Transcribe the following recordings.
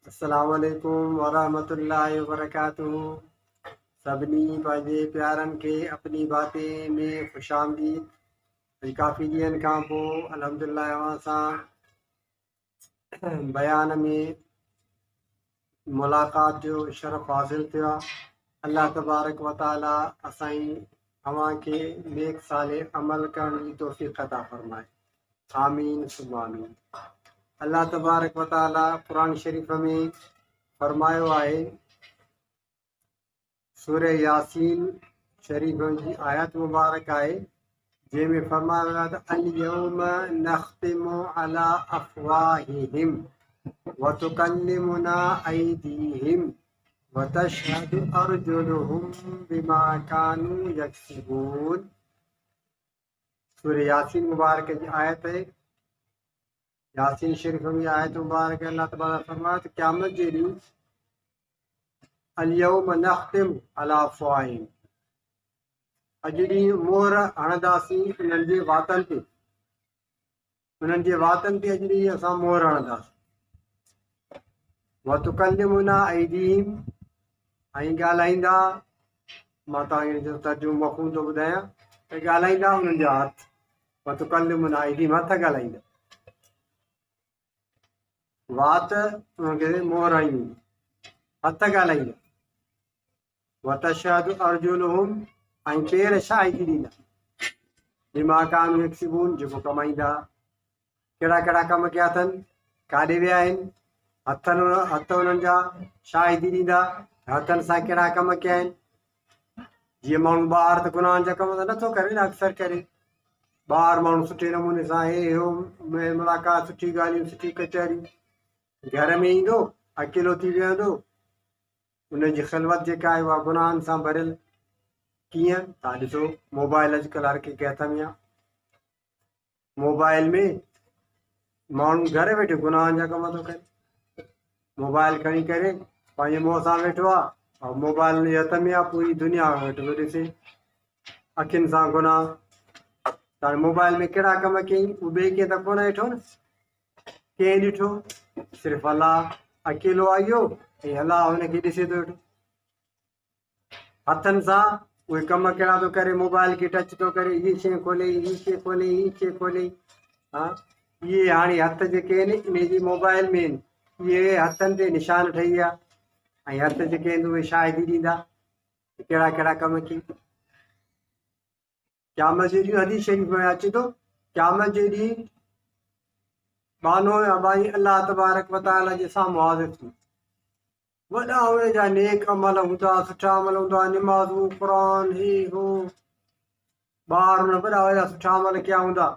अस्सलाम वालेकुम वरहमतुल्लाहि वबरकातुहू। सभिनी पंहिंजे प्यारनि खे अपनी बातें में खुशामदीद। काफ़ी ॾींहंनि खां पोइ अल्हम्दुलिल्लाह अवां सां बयान में मुलाक़ात जो शरफ़ हासिल थियो आहे। अल्लाह तबारक व ताला असांजी अवां खे नेक साले अमल करण जी तौफ़ीक़ अता फ़रमाए। आमीन सुम्मा आमीन। अल्लाह तबारक व ताला कुरान शरीफ़ में फरमायो आहे, सूरह यासीन शरीफ़ जी आयत मुबारक आहे जंहिंमें फरमायो आहे त अल-यौम नख़्तिमु अला अफ़वाहिहिम व तुकल्लिमुना अयदीहिम व तशहदु अर्जुलुहुम बिमा कानू यक्सिबून। सूरह यासीन मुबारक जी आयत है। यासीन शरीफ में आयत मुबारक अल्लाह तबाला फरमाया त क़यामत जे ॾींहुं अल-यौम नख़्तिमु अला अफ़वाहिहिम, अॼु ॾींहुं मोहर हणंदासीं उन्हनि जे वातनि ते। उन्हनि जे वातनि ते अॼु ॾींहुं असां मोहर हणंदासीं। व तुकल्लिमुना अयदीहिम, ऐं ॻाल्हाईंदा, मां तव्हांखे जो तर्जुमो मफ़हूम थो ॿुधायां, त ॻाल्हाईंदा उन्हनि जा हथ। व तुकल्लिमुना अयदीहिम, हथ ॻाल्हाईंदा। वात उनखे मोहर आयूं, हथ ॻाल्हाईंदा। व तशहदु अर्जुलुहुम, ऐं पेर शाहिदी ॾींदा। बिमा कानू यक्सिबून, जेको कमाईंदा। कहिड़ा कहिड़ा कम कया अथनि, काॾे विया आहिनि, हथ उन्हनि जा शाहिदी ॾींदा। हथनि सां कहिड़ा कम कया आहिनि। जीअं माण्हू ॿाहिरि त गुनाहनि जा कम त नथो करे न, अक्सर करे ॿाहिरि माण्हू सुठे नमूने सां हो मेल मुलाक़ात, सुठी ॻाल्हियूं, सुठी कचहरियूं। घर में ईंदो, अकेलो थी वेहंदो, उनजी ख़िलवत जेका आहे उहा गुनाहनि सां भरियल। कीअं? तव्हां ॾिसो, मोबाइल अॼुकल्ह हर कंहिंखे हथ में आहे। मोबाइल में माण्हू घर वेठे गुनाहनि जा कम थो करे। मोबाइल खणी करे पंहिंजे मुंहं सां वेठो आहे, और मोबाइल उनजे हथ में आहे, पूरी दुनिया वेठो थो ॾिसे। अखियुनि सां गुनाह। त मोबाइल में कहिड़ा कम कयईं, उहो ॿिए कंहिं त कोन ॾिठो न। कंहिं ॾिठो? सिर्फ़ु अलाह अकेलो आहे इहो, ऐं अलाह हुनखे ॾिसे थो वेठो। हथनि सां उहे कम कहिड़ा थो करे, मोबाइल खे टच थो करे, हीअ शइ खोले, हीअ शइ खोले, हीअ शइ खोले। हा, इहे हाणे हथ जेके आहिनि इन जी मोबाइल में आहिनि, इहे हथनि ते निशान ठही विया। ऐं हथ जेके आहिनि उहे शाहिदी ॾींदा कहिड़ा कहिड़ा कम कई। क़यामत जे ॾींहुं हदीस शरीफ़ में अचे थो, क़यामत जे ॾींहुं बानो अबाई अल्लाह तबारक व ताला जे साम्हूं हाज़िर थी। वॾा उहे जा नेक अमल हूंदा, सुठा अमल हूंदा, निमाज़ूं, क़ुरान, ही हो। ॿार हुन वॾा वॾा सुठा अमल कया हूंदा,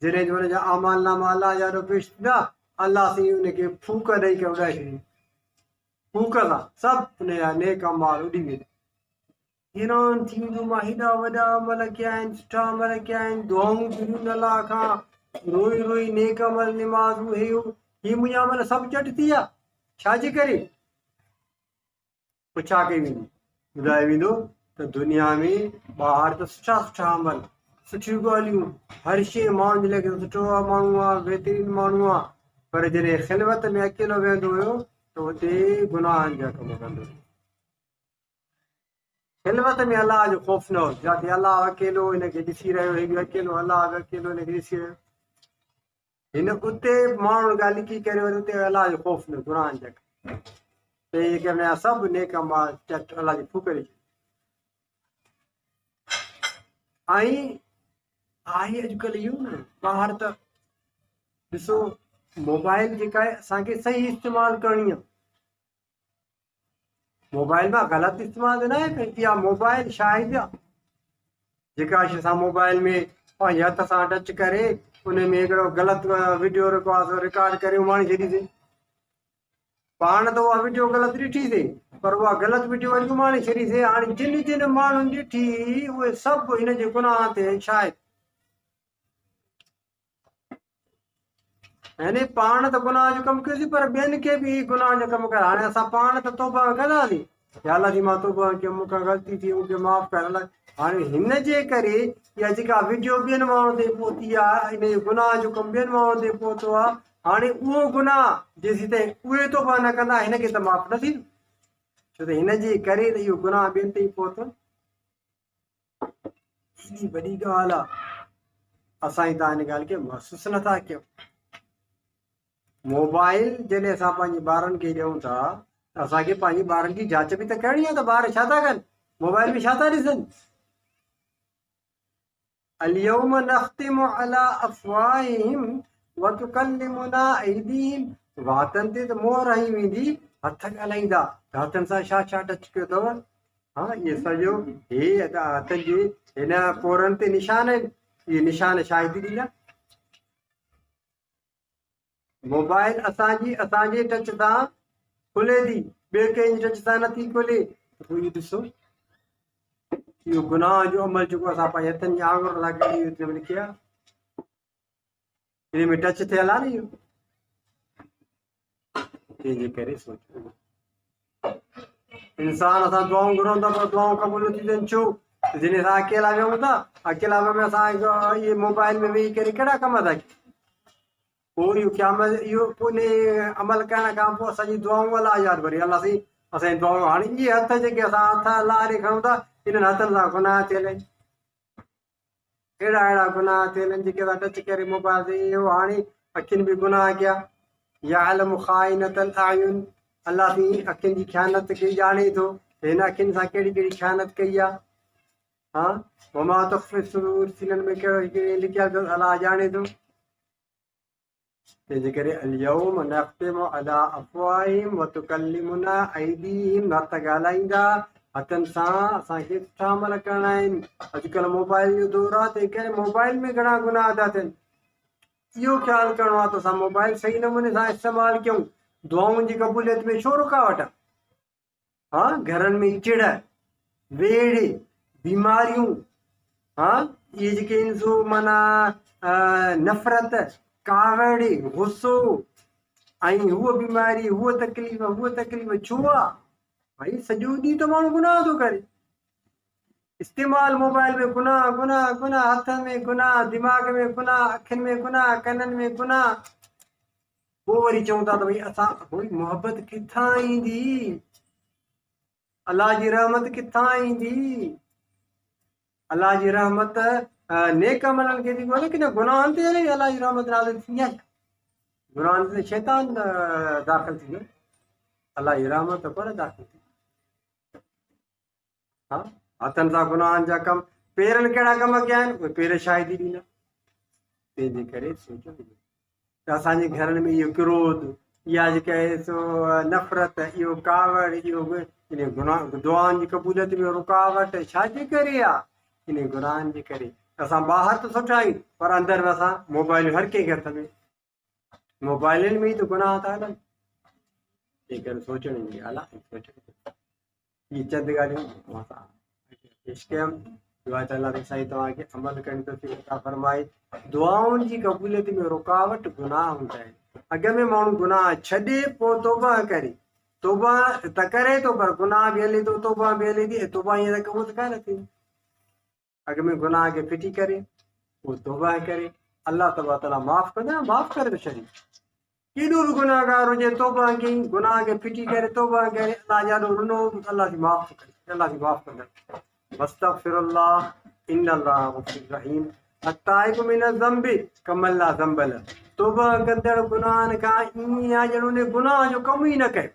जॾहिं हुन जा अमाल नामा अलाह जा ॾो पेश थींदा, अलाह साईं हुनखे फूक ॾेई करे उॾाए छॾींदी। फूक सां सभु हुन जा नेक अमाल उॾी वेंदा। हैरान थी वेंदो, मां हेॾा वॾा अमल कया आहिनि, सुठा अमल कया आहिनि, दुआऊं घुरियूं अलाह खां, रोई रोई नेक अमल, निमाज़ूं, हे हो, ही मुंहिंजा अमल सभु चट थी विया, छाजे करे? पुछा कई वेंदी, ॿुधायो वेंदो त दुनिया में ॿाहिरि त सुठा सुठा अमल, सुठियूं ॻाल्हियूं, हर शइ माण्हुनि जे लॻे सुठो आहे, माण्हू आहे, बहितरीनु माण्हू आहे, पर जॾहिं ख़िलवत में अकेलो वेहंदो हुयो त हुते गुनाहनि जा कम कंदो हुयो। ख़िलवत में अलाह जो ख़ौफ़ न हो, जिते अलाह अकेलो हिनखे ॾिसी रहियो, हे बि अकेलो, अलाह बि अकेलो हिनखे ॾिसी रहियो। हिन उते माण्हू ॻाल्हि लिकी करे वरी उते अलाह जो ख़ौफ़ न, गुनाहनि जा कम। त इहे करे सभु नेक अमाल चट अलाह जी फूक ॾेई। ऐं आहे अॼुकल्ह इहो न, ॿाहिरि त ॾिसो, मोबाइल जेका आहे असांखे सही इस्तेमालु करणी आहे। मोबाइल मां ग़लति इस्तेमालु न आहे, पर इहा मोबाइल शायदि आहे जेका असां मोबाइल में पंहिंजे हथ सां टच करे उन में हिकिड़ो ग़लति वीडियो रिकॉर्ड करे उमाणी छॾीसीं। पाण त उहा वीडियो ग़लति ॾिठीसीं, पर उहा ग़लति वीडियो वरी उमाणी छॾीसीं। हाणे जिन जिन माण्हुनि ॾिठी उहे सभु हिन जे गुनाह ते शायदि, यानी पाण त गुनाह जो कमु कयोसीं, पर ॿियनि खे बि गुनाह जो कमु कर। हाणे असां पाण त तौबा कंदासीं, या अलाह जी मां तौबा कयो, मूंखां ग़लती थी, मूंखे माफ़ु कर अलाह। हाणे हिन जे करे इहा जेका वीडियो ॿियनि माण्हुनि ते पहुती आहे, इन जो गुनाह जो कमु ॿियनि माण्हुनि ते पहुतो आहे, हाणे उहो गुनाह जेसीं ताईं उहे तौबा न कंदा हिनखे त माफ़ न थींदो, छो त हिन जे करे त इहो गुनाह ॿियनि ते ई पहुतो। एॾी वॾी ॻाल्हि आहे, असां ई तव्हां हिन ॻाल्हि खे महसूसु नथा कयूं। मोबाइल जॾहिं असां पंहिंजे ॿारनि खे ॾियूं था त असांखे पंहिंजे ॿारनि जी जांच बि त करणी आहे त ॿार छा था कनि, मोबाइल में छा था ॾिसनि। اليوم نختم على अफ़वाहिहिम वतुकल्लिमुना ऐदीहिम, वातनि ते त मोहर हई वेंदी, हथ ॻाल्हाईंदा त हथनि सां छा छा टच कयो अथव। हा, इहे सॼो हे हथनि जे हिन पोरनि ते निशान आहिनि, इहे निशान शाहिदी ॾींदा। मोबाइल असांजे टच सां खुले थी, ॿिए कंहिंजे टच सां नथी खुले, पोइ इहो ॾिसो इहो गुनाह जो अमल जेको असां पंहिंजे हथनि जी आङुर लॻाई लिखिया, हिन में टच थियल आहे न इहो। तंहिंजे करे सोचो इंसान असां दुआऊं घुरऊं था पर दुआऊं क़बूल थी थियनि, छो त जॾहिं असां अकेला वेहूं था, अकेला में असां इहे मोबाइल में वेही करे कहिड़ा कम था कयूं, पोइ इहो क़यामत इहो उन अमल करण खां पोइ असांजी दुआऊं अलाह यादि भरी अलाह साईं असांजी दुआऊं। हाणे इहे हथ जेके असां हथ अलाह ॾे खणूं था, इन्हनि हथनि सां गुनाह थियल आहिनि, अहिड़ा गुनाह थियल आहिनि जेके असां टच करे मोबाइल ते, इहो हाणे अखियुनि बि गुनाह कया। यालमु ख़ाइनतल आयुन, अलाह साईं अखियुनि जी ख़यानत खे ॼाणे थो, हिन अखियुनि सां कहिड़ी कहिड़ी ख़यानत कई आहे। हा, वमा तुख़्फ़ी सुदूर, सीननि में कहिड़ो लिखियल अलाह ॼाणे थो। तंहिंजे करे अल्यौम नख़्तिमु अला अफ़वाहिहिम वतुकल्लिमुना ऐदीहिम, हथ ॻाल्हाईंदा, हथनि सां असांखे सुठा अमल करणा आहिनि। अॼुकल्ह मोबाइल जो दौरु आहे, तंहिं करे मोबाइल में घणा गुनाह था थियनि, इहो ख़्यालु करिणो आहे त असां मोबाइल सही नमूने सां इस्तेमालु कयूं। दुआउनि जी क़बूलियत में छो रुकावट आहे? हा, घरनि में चिड़, वेड़, बीमारियूं, हा, इहे जेके इंसो माना नफ़रत, कावड़, गुस्सो, ऐं हूअ बीमारी, हूअ तकलीफ़ छो आहे? भाई सॼो ॾींहुं त माण्हू गुनाह थो करे, इस्तेमालु मोबाइल में गुनाह गुनाह गुनाह, हथनि में गुनाह, दिमाग़ में गुनाह, अखियुनि में गुनाह, कननि में गुनाह। पोइ वरी चऊं था त भई असां भई मोहबत किथां ईंदी, अलाह जी रहमत किथां ईंदी? अलाह जी रहमत नेक अमलनि खे थी ॻोल्हे की न गुनाहनि ते हले अलाह जी रहमत नाज़िल थी आहे? गुनाहनि ते शैतान दाख़िल थी वियो, अलाह जी रहमत पर दाख़िल थी। हा, हथनि सां गुनाहनि जा कम, पेरनि कहिड़ा कम कया आहिनि, उहे पेर शाहिदी ॾींदा। तंहिंजे करे सोचो त असांजे घरनि में इहो क्रोध, इहा जेका आहे सो नफ़रत, इहो कावड़, इहो इन गुनाह दुआनि जी क़बूलियत में रुकावट छाजे करे आहे? इन गुनाहनि जे करे। असां ॿाहिरि त सुठा आहियूं पर अंदरि में असां मोबाइल हर कंहिंखे हथ में, मोबाइलनि में ई त गुनाह था हलनि। तंहिं करे सोचण जी ॻाल्हि आहे, इहे चंद ॻाल्हियूं असां पेश कयमि। दुआ त अलाह साईं तव्हांखे अमल करण तौफ़ीक़ अता फरमाए। दुआउनि जी क़बूलियत में रुकावट गुनाह हूंदा आहिनि। अॻ में माण्हू गुनाह छॾे पोइ तौबा करे, तौबा त करे थो पर गुनाह बि हले थो, तौबा बि हले थी, तौबा ईअं त क़बूल कान थी। अॻ में गुनाह खे फिटी करे पोइ तौबा करे, अलाह तबारक ताला माफ़ कंदा, माफ़ करे थो छॾे। केॾो बि गुनाहगार हुजे, तौबा कई, गुनाह खे फिटी करे तौबा करे, अलाह ॾाढो रुनो, अलाह जी माफ़ करे, अलाह जी माफ़ कंदा। वस्तगफिरुल्लाह इन्नल्लाह गफूरुर रहीम। अत्ताइबु मिन ज़ंबि कमन ला ज़ंब लह। तौबा कंदड़ गुनाहनि खां ईअं आहे ॼण उन गुनाह जो कमु ई न कयो।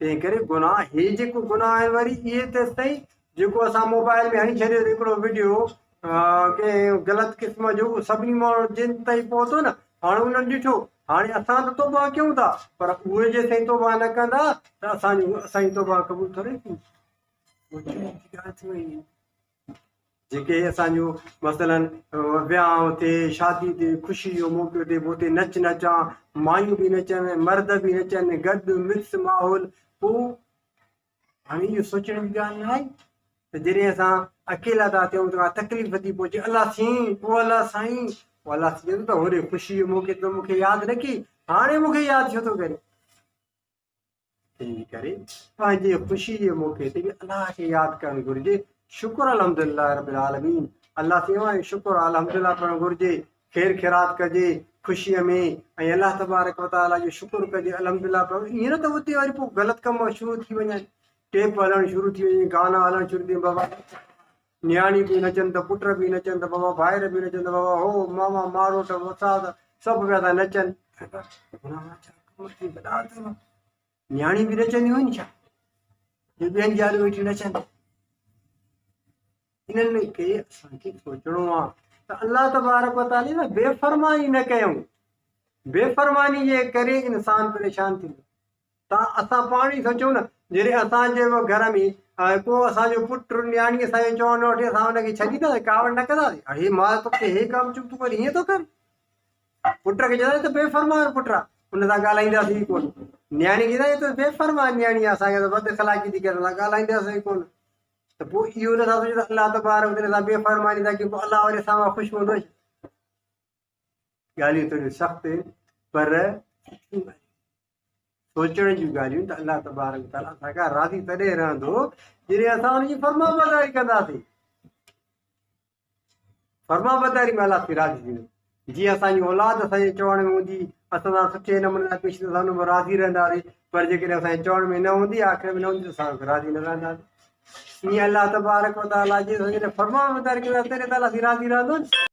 तंहिं करे गुनाह, हे जेको गुनाह आहे वरी इहे तेसि ताईं जेको असां मोबाइल में हणी छॾियो हिकिड़ो वीडियो कंहिं ग़लति क़िस्म जो, सभिनी माण्हू जिन ताईं पहुतो न, हाणे उन्हनि ॾिठो, हाणे असां त तौबा कयूं था पर उहे जेसिताईं तौबा न कंदा त असांजी तौबा क़बूल थोरी थींदी। जेके असांजो मसलन विहांउ थिए, शादी थिए, ख़ुशी जो मौक़ो थिए, पोइ हुते नच नचां, मायूं बि नचनि, मर्द बि नचनि, गॾु मिक्स माहौल, पोइ हाणे इहो सोचण जी ॻाल्हि न आहे त जॾहिं असां अकेला था थियूं त तकलीफ़ थी पहुचे, अलाह साईं, पोइ अलाह साईं, पोइ अलाह चए थो त होॾे ख़ुशी जो मौक़े ते मूंखे यादि रखी, हाणे मूंखे यादि छो थो करे? तंहिंजे करे पंहिंजे ख़ुशी जे मौक़े ते बि अलाह खे यादि करणु घुरिजे। शुक्र अल्हम्दुलिल्लाह रब्बिल आलमीन, अलाह चयो आहे शुक्र अल्हम्दुलिल्लाह करणु घुरिजे, ख़ैर ख़ैरात कजे, ख़ुशीअ में ऐं अलाह तबारक व तआला जो शुक्र कजे अल्हम्दुलिल्लाह पियो ईअं न त उते वरी पोइ ग़लति कम शुरू थी वञनि टेप हलणु शुरू थी वञे गाना हलणु शुरू थी बाबा न्याणी बि नचनि त पुट बि नचनि त बाबा भाइर बि नचनि त बाबा हो मामा मारोट वसाद सभु पिया था नचनि न्याणी बि नचंदियूं आहिनि छा जो ॿियनि ज़ालियूं वेठी नचनि इन्हनि खे असांखे सोचणो आहे त अलाह तबारक व तआला न बेफ़रमानी न कयूं बेफ़रमानी जे करे इंसान परेशान थींदो असां पाण ई सोचूं न जॾहिं असांजे घर में को असांजो पुटु न्याणी असांखे चवणु वठी असां हुनखे छॾींदासीं कावड़ न कंदासीं अड़े मां तोखे हे कमु चुप तूं वरी हीअं थो कर पुट खे चवंदासीं त बेफ़रमान पुटु आहे हुन सां ॻाल्हाईंदासीं कोन न्याणी खे चवंदासीं त बेफ़रमान न्याणी आहे असांखे त बद ख़लाक़ी थी करे असां ॻाल्हाईंदासीं कोन त पोइ इहो नथा सोचूं त अलाह तबारक व तआला सां बेफ़रमानी था कयूं पोइ अलाह वरी असां खां ख़ुशि हूंदो ॻाल्हियूं थोरियूं सख़्तु आहिनि पर सोचण जूं ॻाल्हियूं त अलाह तबारक व तआला असांखां राज़ी तॾहिं रहंदो जॾहिं असां हुनजी फर्माबरदारी कंदासीं फर्माबरदारी में अलाह राज़ी थींदो जीअं असांजी औलाद असांजे चवण में हूंदी असां सां सुठे नमूने पेश असां हुन में राज़ी रहंदासीं पर जेकॾहिं असांजे चवण में न हूंदी आख़िर में न हूंदी त असां राज़ी न रहंदासीं ईअं अलाह तबारक व तआला जी फर्माबरदारी कंदासीं तॾहिं त अलाह राज़ी रहंदो न